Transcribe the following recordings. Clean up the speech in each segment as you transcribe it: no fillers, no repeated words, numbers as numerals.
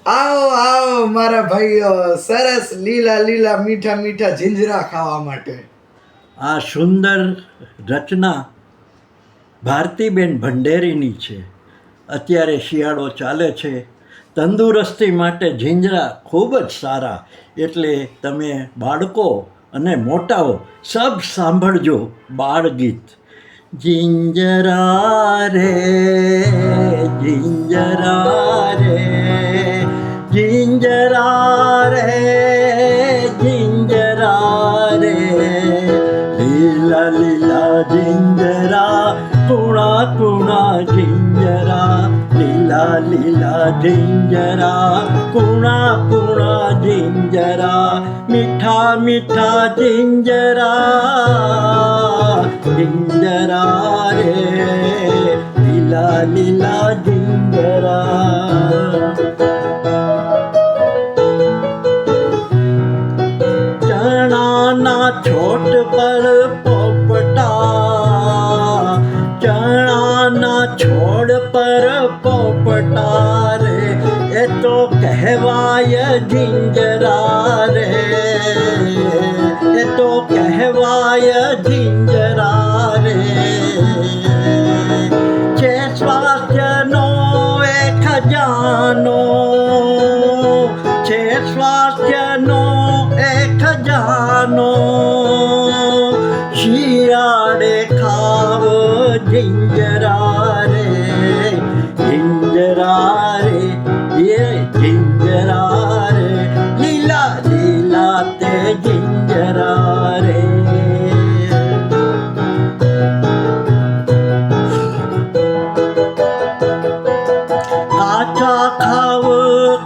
આવો આવો મારા ભાઈઓ, સરસ લીલા લીલા મીઠા મીઠા જીંજરા ખાવા માટે. આ સુંદર રચના ભારતીબેન ભંડેરીની છે. અત્યારે શિયાળો ચાલે છે, તંદુરસ્તી માટે જીંજરા ખૂબ જ સારા. એટલે તમે બાળકો અને મોટાઓ સબ સાંભળજો બાળ ગીત. જીંજરા રે જીંજરા રે જીંજરા રે જીંજરા રે, લીલા લીલા જીંજરા કુણા કુણા જીંજરા, લીલા લીલા જીંજરા કુણા કુણા જીંજરા, મીઠા મીઠા જીંજરા જીંજરા રે, લીલા લીલા જીંજરા. ચણાના છોટ પર પોપટા, ચણાના છોડ પર પોપટા રે, એ તો કહેવાય જીંજરા રે, એ તો કહેવાય જીંજરા રે. છે સ્વાસ્થ્યનો એ ખજાનો, છે સ્વાસ્થ્યનો એ ખજાનો, શિયાળે ખાવ જીંજરા રે, જીંજરા રે એ જીંજરા રે, લીલા લીલા તે જીંજરા રે. કાચા ખાવ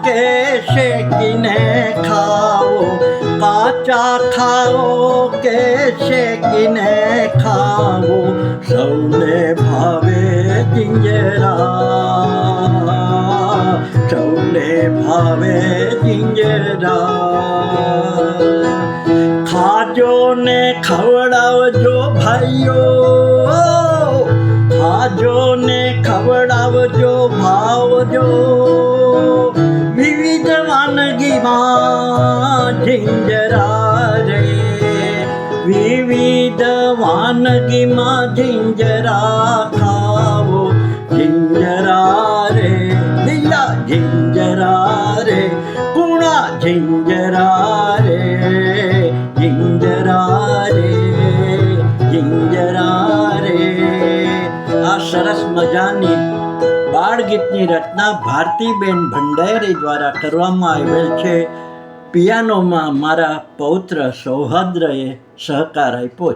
કે શેકીને ખાઓ, કાચા ખાઓ કે શેકીને ખાઓ, સૌને ભાવે જીંજરા, સૌને ભાવે જીંજરા. ખાજો ને ખવડાવજો ભાઈઓ, ખાજો ને ખવડાવજો ભાવજો, વિવિધ વાનગીમાં જીંજરા રે, વિવિધ વાનગીમાં જીંજરા ખાવો જીંજરા રે, લીલા જીંજરા રે કુણા જીંજરા રે, જીંજરા રે જીંજરા રે. આ સરસ મજાની બાળગીતની રચના ભારતીબેન ભંડેરી દ્વારા કરવામાં આવેલ છે. પિયાનોમાં મારા પૌત્ર સૌહાર્દ્રએ સહકાર આપ્યો છે.